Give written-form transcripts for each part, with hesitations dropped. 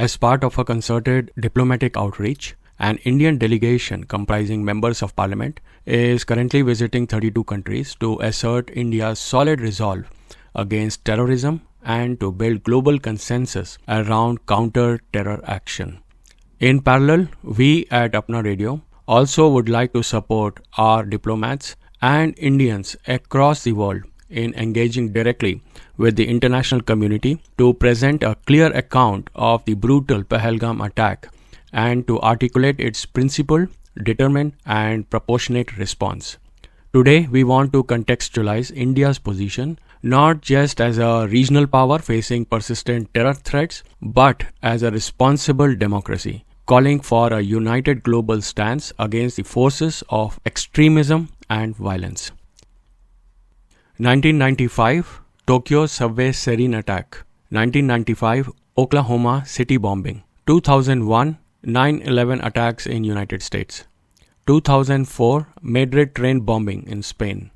As part of a concerted diplomatic outreach, an Indian delegation comprising members of parliament is currently visiting 32 countries to assert India's solid resolve against terrorism and to build global consensus around counter-terror action. In parallel, we at Apna Radio also would like to support our diplomats and Indians across the world in engaging directly with the international community to present a clear account of the brutal Pahalgam attack and to articulate its principled, determined and proportionate response. Today, we want to contextualize India's position not just as a regional power facing persistent terror threats, but as a responsible democracy, calling for a united global stance against the forces of extremism and violence. 1995 Tokyo subway sarin attack. 1995 Oklahoma city bombing. 2001 9/11 attacks in United States. 2004 Madrid train bombing in Spain.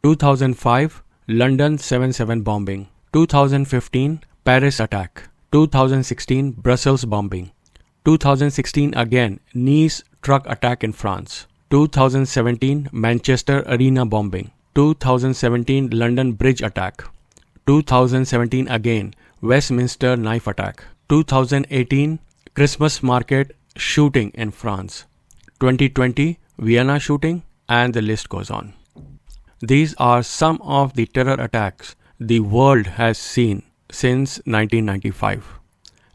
2005 London 7/7 bombing. 2015 Paris attack. 2016 Brussels bombing. 2016 again Nice truck attack in France. 2017 Manchester arena bombing. 2017 London bridge attack. 2017 again Westminster knife attack. 2018 Christmas market shooting in France. 2020 Vienna shooting, and the list goes on. These are some of the terror attacks the world has seen since 1995.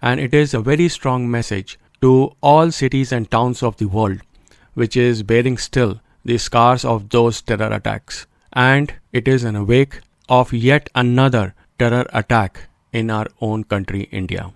And it is a very strong message to all cities and towns of the world, which is bearing still the scars of those terror attacks. And it is an awake of yet another terror attack in our own country, India.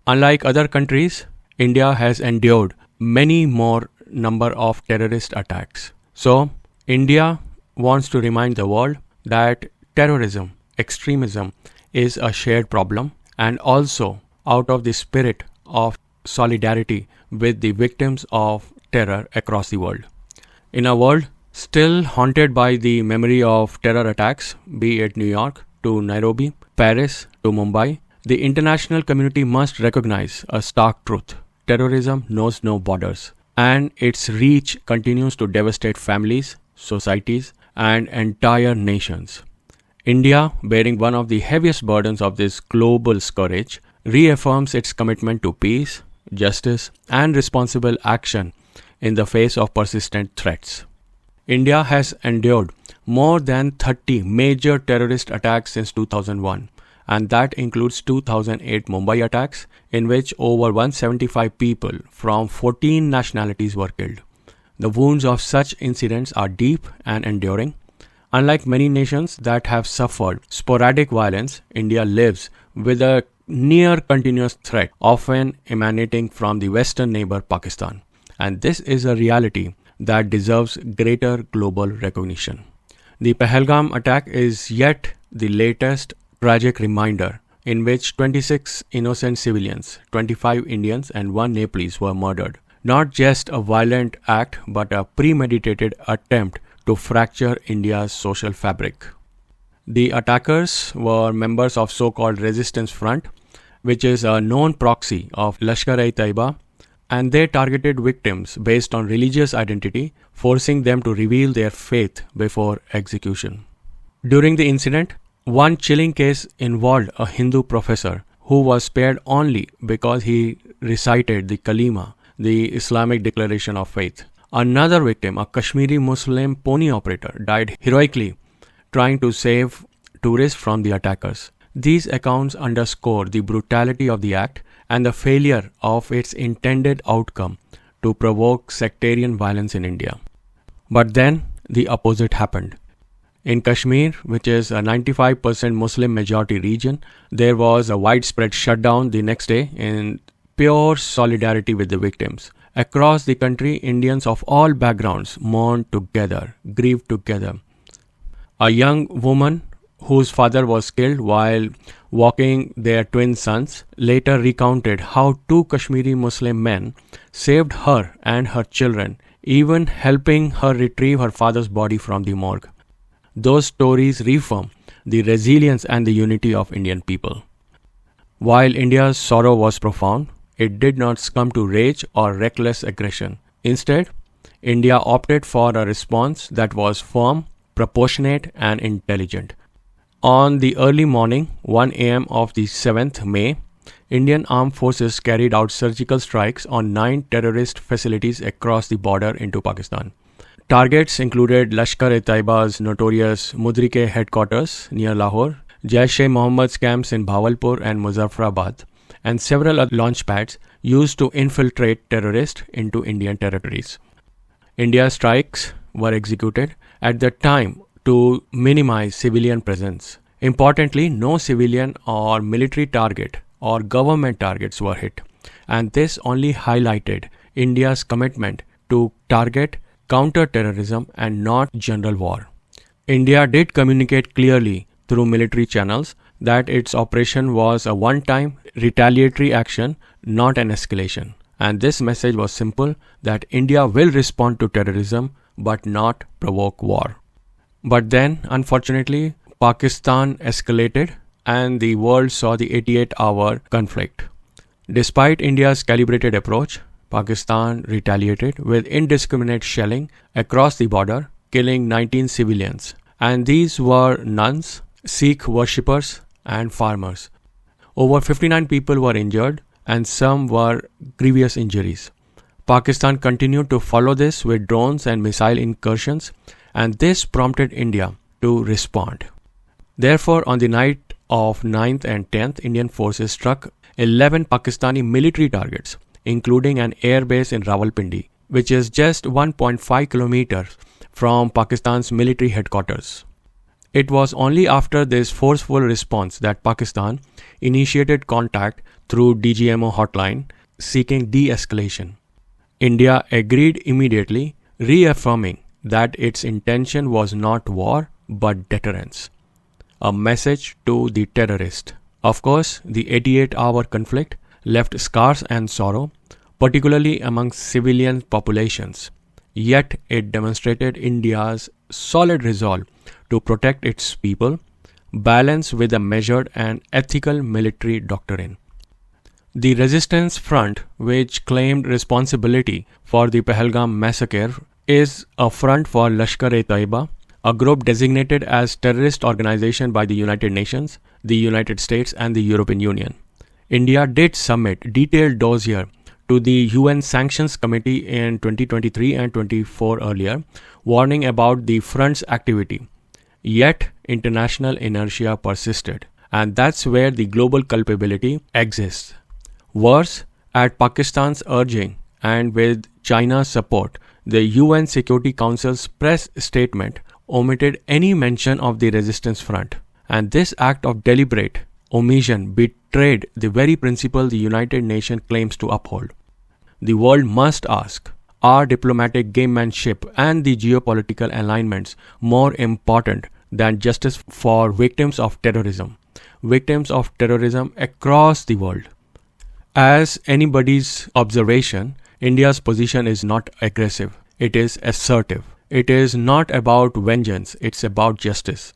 Unlike other countries, India has endured many more number of terrorist attacks. So, India wants to remind the world that terrorism, extremism is a shared problem, and also out of the spirit of solidarity with the victims of terror across the world. In a world still haunted by the memory of terror attacks, be it New York to Nairobi, Paris to Mumbai, the international community must recognize a stark truth. Terrorism knows no borders, and its reach continues to devastate families, societies, and entire nations. India, bearing one of the heaviest burdens of this global scourge, reaffirms its commitment to peace, justice, and responsible action in the face of persistent threats. India has endured more than 30 major terrorist attacks since 2001, and that includes 2008 Mumbai attacks, in which over 175 people from 14 nationalities were killed. The wounds of such incidents are deep and enduring. Unlike many nations that have suffered sporadic violence, India lives with a near continuous threat, often emanating from the western neighbor Pakistan. And this is a reality that deserves greater global recognition. The Pahalgam attack is yet the latest tragic reminder in which 26 innocent civilians, 25 Indians and 1 Nepalese were murdered. Not just a violent act, but a premeditated attempt to fracture India's social fabric. The attackers were members of so-called Resistance Front, which is a known proxy of Lashkar-e-Taiba, and they targeted victims based on religious identity, forcing them to reveal their faith before execution. During the incident, one chilling case involved a Hindu professor who was spared only because he recited the Kalima, the Islamic declaration of faith. Another victim, a Kashmiri Muslim pony operator, died heroically trying to save tourists from the attackers. These accounts underscore the brutality of the act and the failure of its intended outcome to provoke sectarian violence in India. But then the opposite happened. In Kashmir, which is a 95% Muslim majority region, there was a widespread shutdown the next day in pure solidarity with the victims. Across the country, Indians of all backgrounds mourned together, grieved together. A young woman whose father was killed while walking their twin sons later recounted how 2 Kashmiri Muslim men saved her and her children, even helping her retrieve her father's body from the morgue. Those stories reaffirm the resilience and the unity of Indian people. While India's sorrow was profound, it did not succumb to rage or reckless aggression. Instead, India opted for a response that was firm, proportionate, and intelligent. On the early morning, 1 am of the 7th May, Indian armed forces carried out surgical strikes on 9 terrorist facilities across the border into Pakistan. Targets included Lashkar-e-Taiba's notorious Mudrike headquarters near Lahore, Jaish-e-Mohammed's camps in Bahawalpur and Muzaffarabad, and several other launch pads used to infiltrate terrorists into Indian territories. India's strikes were executed at the time to minimize civilian presence. Importantly, no civilian or military target or government targets were hit, and this only highlighted India's commitment to target counter-terrorism and not general war. India did communicate clearly through military channels that its operation was a one-time retaliatory action, not an escalation. And this message was simple, that India will respond to terrorism but not provoke war. But then, unfortunately, Pakistan escalated and the world saw the 88-hour conflict. Despite India's calibrated approach, Pakistan retaliated with indiscriminate shelling across the border, killing 19 civilians. And these were nuns, Sikh worshippers, and farmers. Over 59 people were injured and some were grievous injuries. Pakistan continued to follow this with drones and missile incursions, and this prompted India to respond. Therefore, on the night of 9th and 10th, Indian forces struck 11 Pakistani military targets, including an air base in Rawalpindi, which is just 1.5 kilometers from Pakistan's military headquarters. It was only after this forceful response that Pakistan initiated contact through DGMO hotline seeking de-escalation. India agreed immediately, reaffirming that its intention was not war but deterrence. A message to the terrorist. Of course, the 88-hour conflict left scars and sorrow, particularly among civilian populations. Yet it demonstrated India's solid resolve to protect its people, balanced with a measured and ethical military doctrine. The resistance front, which claimed responsibility for the Pahalgam massacre, is a front for Lashkar-e-Taiba, a group designated as terrorist organization by the United Nations, the United States, and the European Union. India did submit detailed dossier to the UN Sanctions Committee in 2023 and 24 earlier, warning about the front's activity. Yet, international inertia persisted, and that's where the global culpability exists. Worse, at Pakistan's urging and with China's support, the UN Security Council's press statement omitted any mention of the resistance front, and this act of deliberate omission betrayed the very principle the United Nations claims to uphold. The world must ask, are diplomatic gamemanship and the geopolitical alignments more important than justice for victims of terrorism across the world? As anybody's observation, India's position is not aggressive, it is assertive. It is not about vengeance, it's about justice.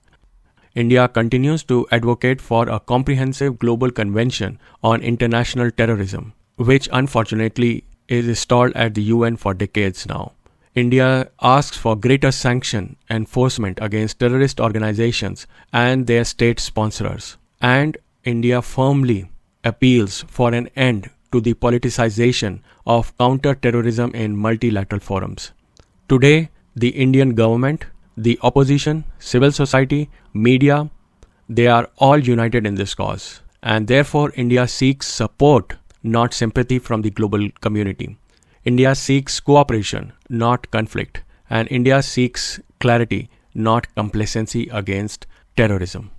India continues to advocate for a comprehensive global convention on international terrorism, which unfortunately is stalled at the UN for decades now. India asks for greater sanction enforcement against terrorist organizations and their state sponsors. And India firmly appeals for an end to the politicization of counter-terrorism in multilateral forums. Today, the Indian government, the opposition, civil society, media, they are all united in this cause. And therefore, India seeks support, not sympathy from the global community. India seeks cooperation, not conflict. And India seeks clarity, not complacency against terrorism.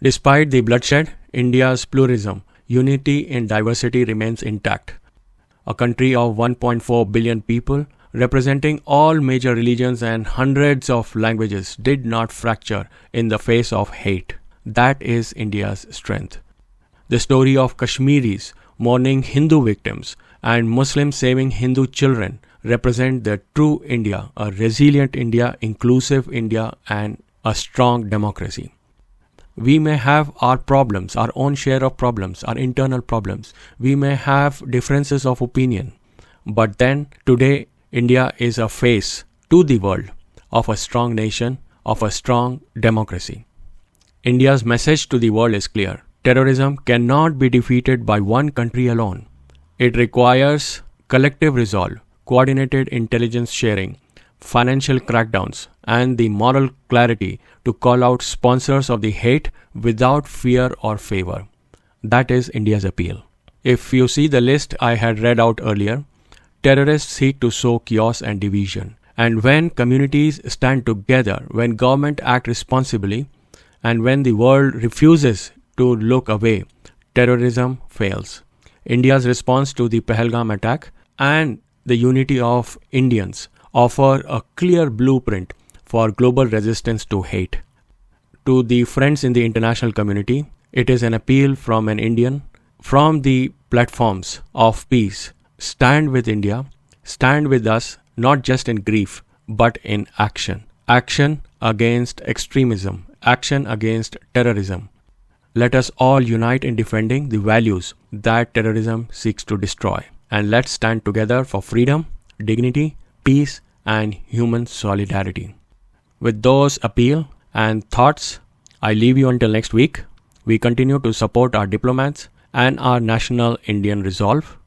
Despite the bloodshed, India's pluralism, unity in diversity remains intact. A country of 1.4 billion people, representing all major religions and hundreds of languages, did not fracture in the face of hate. That is India's strength. The story of Kashmiris mourning Hindu victims and Muslims saving Hindu children represent the true India, a resilient India, inclusive India, and a strong democracy. We may have our problems, our own share of problems, our internal problems. We may have differences of opinion. But then today, India is a face to the world of a strong nation, of a strong democracy. India's message to the world is clear. Terrorism cannot be defeated by one country alone. It requires collective resolve, coordinated intelligence sharing, financial crackdowns, and the moral clarity to call out sponsors of the hate without fear or favor. That is India's appeal. If you see the list I had read out earlier, terrorists seek to sow chaos and division. And when communities stand together, when government act responsibly, and when the world refuses to look away, terrorism fails. India's response to the Pahalgam attack and the unity of Indians offer a clear blueprint for global resistance to hate. To the friends in the international community, it is an appeal from an Indian from the platforms of peace. Stand with India, stand with us, not just in grief, but in action. Action against extremism, action against terrorism. Let us all unite in defending the values that terrorism seeks to destroy. And let's stand together for freedom, dignity, peace, and human solidarity. With those appeal and thoughts, I leave you until next week. We continue to support our diplomats and our national Indian resolve.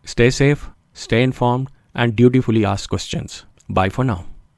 Stay safe, stay informed, and dutifully ask questions. Bye for now.